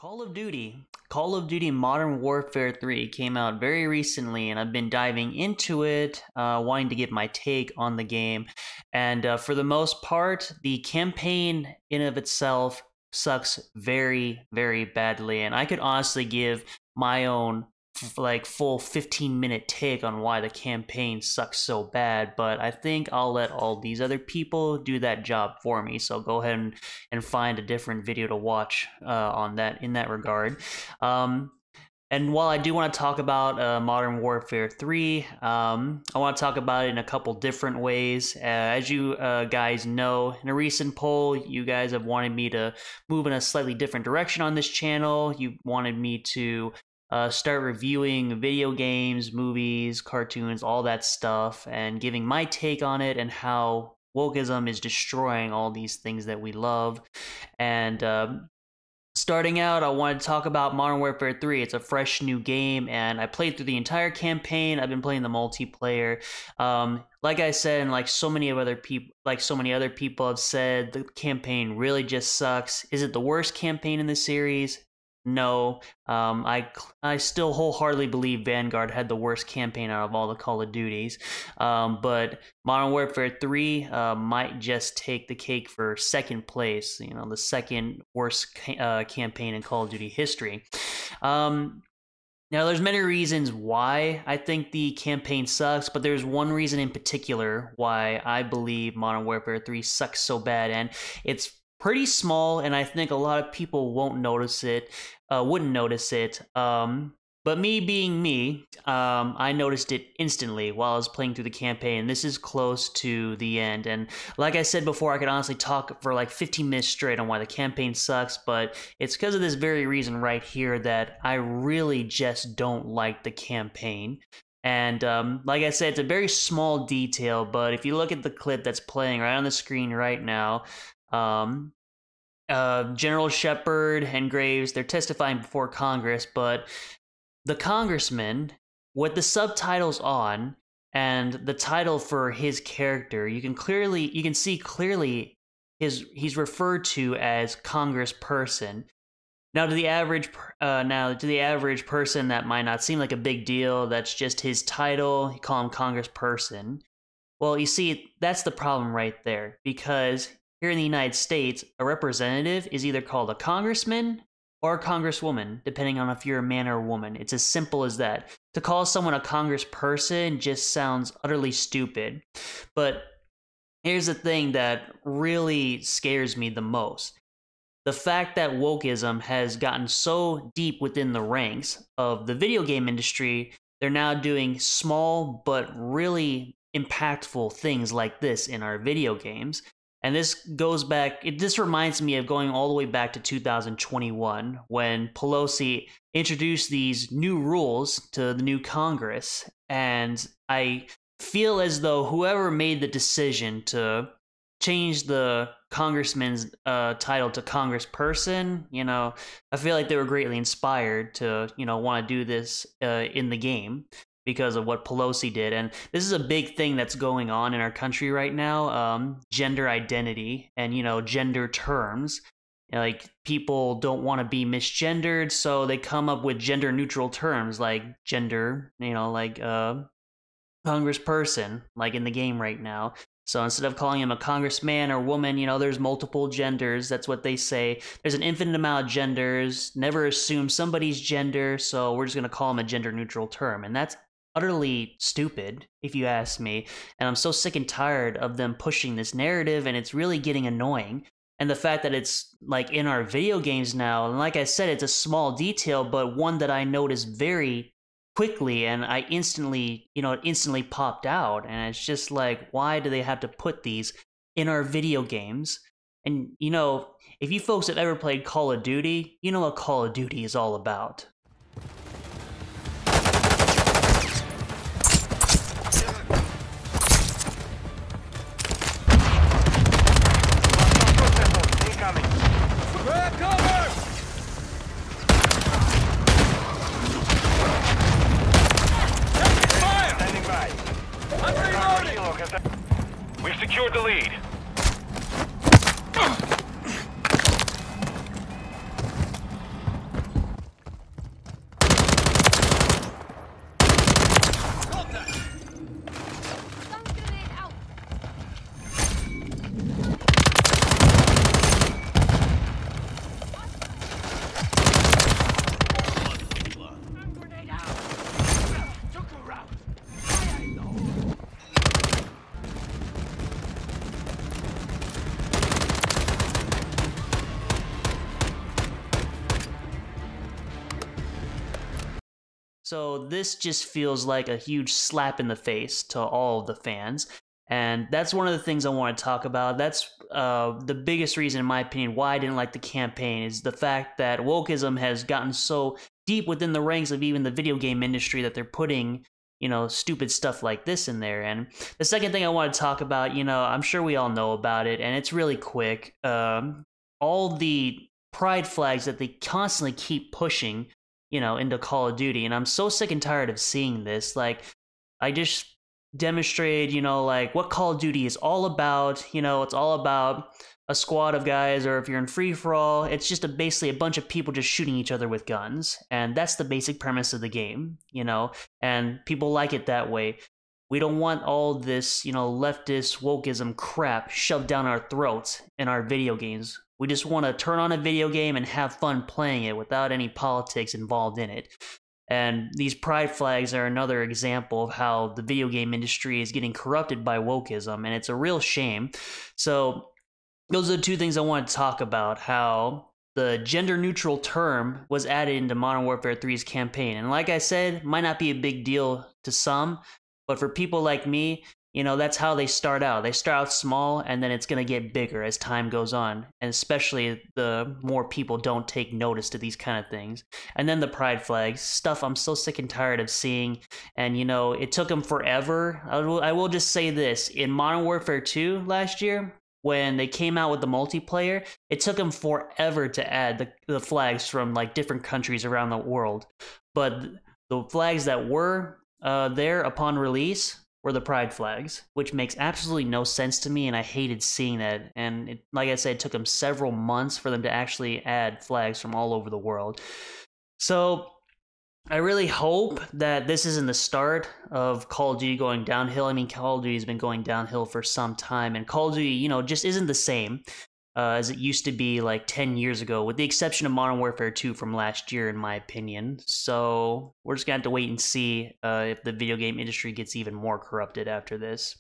Call of Duty. Call of Duty Modern Warfare 3 came out very recently, and I've been diving into it, wanting to give my take on the game. And for the most part, the campaign in of itself sucks very, very badly. And I could honestly give my own full 15-minute take on why the campaign sucks so bad, but I think I'll let all these other people do that job for me. So go ahead and find a different video to watch on that in that regard. And while I do want to talk about Modern Warfare 3, I want to talk about it in a couple different ways. As you guys know, in a recent poll, you guys have wanted me to move in a slightly different direction on this channel. You wanted me to start reviewing video games, movies, cartoons, all that stuff, and giving my take on it and how wokeism is destroying all these things that we love. And starting out, I wanted to talk about Modern Warfare 3. It's a fresh new game, and I played through the entire campaign. I've been playing the multiplayer. Like I said, and like so many other people have said, the campaign really just sucks. Is it the worst campaign in the series? No, I still wholeheartedly believe Vanguard had the worst campaign out of all the Call of Duties, but Modern Warfare 3 might just take the cake for second place, you know, the second worst campaign in Call of Duty history. Now, there's many reasons why I think the campaign sucks, but there's one reason in particular why I believe Modern Warfare 3 sucks so bad, and it's pretty small, and I think a lot of people wouldn't notice it. But me being me, I noticed it instantly while I was playing through the campaign. This is close to the end, and like I said before, I could honestly talk for like 15 minutes straight on why the campaign sucks, but it's because of this very reason right here that I really just don't like the campaign. And like I said, it's a very small detail, but if you look at the clip that's playing right on the screen right now, General Shepard and Graves, they're testifying before Congress, but the congressman, with the subtitles on and the title for his character, you can see clearly he's referred to as Congressperson. Now, to the average person, that might not seem like a big deal. That's just his title. You call him Congressperson. Well, you see, that's the problem right there, because here in the United States, a representative is either called a congressman or a congresswoman, depending on if you're a man or a woman. It's as simple as that. To call someone a congressperson just sounds utterly stupid. But here's the thing that really scares me the most. The fact that wokeism has gotten so deep within the ranks of the video game industry, they're now doing small but really impactful things like this in our video games. And this reminds me of going all the way back to 2021 when Pelosi introduced these new rules to the new Congress. And I feel as though whoever made the decision to change the congressman's title to congressperson, you know, I feel like they were greatly inspired to, you know, want to do this in the game, because of what Pelosi did. And this is a big thing that's going on in our country right now, gender identity and, you know, gender terms. You know, like, people don't want to be misgendered, so they come up with gender neutral terms like gender, you know, like congressperson, like in the game right now. So instead of calling him a congressman or woman, you know, there's multiple genders. That's what they say. There's an infinite amount of genders. Never assume somebody's gender, so we're just going to call him a gender neutral term. And that's utterly stupid, if you ask me. And I'm so sick and tired of them pushing this narrative, and it's really getting annoying. And the fact that it's like in our video games now, and like I said, it's a small detail, but one that I noticed very quickly, and it instantly popped out. And it's just like, why do they have to put these in our video games? And, you know, if you folks have ever played Call of Duty, you know what Call of Duty is all about. We've secured the lead. So this just feels like a huge slap in the face to all of the fans. And that's one of the things I want to talk about. That's the biggest reason, in my opinion, why I didn't like the campaign is the fact that wokeism has gotten so deep within the ranks of even the video game industry that they're putting, stupid stuff like this in there. And the second thing I want to talk about, I'm sure we all know about it, and it's really quick. All the pride flags that they constantly keep pushing, into Call of Duty. And I'm so sick and tired of seeing this. Like, I just demonstrated, like what Call of Duty is all about. It's all about a squad of guys, or if you're in free for all, it's just basically a bunch of people just shooting each other with guns. And that's the basic premise of the game, and people like it that way. We don't want all this, leftist wokeism crap shoved down our throats in our video games. We just want to turn on a video game and have fun playing it without any politics involved in it. And these pride flags are another example of how the video game industry is getting corrupted by wokeism, and it's a real shame. So those are the two things I want to talk about, how the gender-neutral term was added into Modern Warfare 3's campaign. And like I said, might not be a big deal to some, but for people like me, that's how they start out. They start out small, and then it's going to get bigger as time goes on. And especially the more people don't take notice to these kind of things. And then the pride flags, stuff I'm so sick and tired of seeing. And, it took them forever. I will just say this. In Modern Warfare 2 last year, when they came out with the multiplayer, it took them forever to add the flags from, like, different countries around the world. But the flags that were there upon release were the pride flags, which makes absolutely no sense to me, and I hated seeing that. And like I said, it took them several months for them to actually add flags from all over the world. So I really hope that this isn't the start of Call of Duty going downhill. I mean, Call of Duty has been going downhill for some time, and Call of Duty, just isn't the same as it used to be like 10 years ago, with the exception of Modern Warfare 2 from last year, in my opinion. So we're just going to have to wait and see if the video game industry gets even more corrupted after this.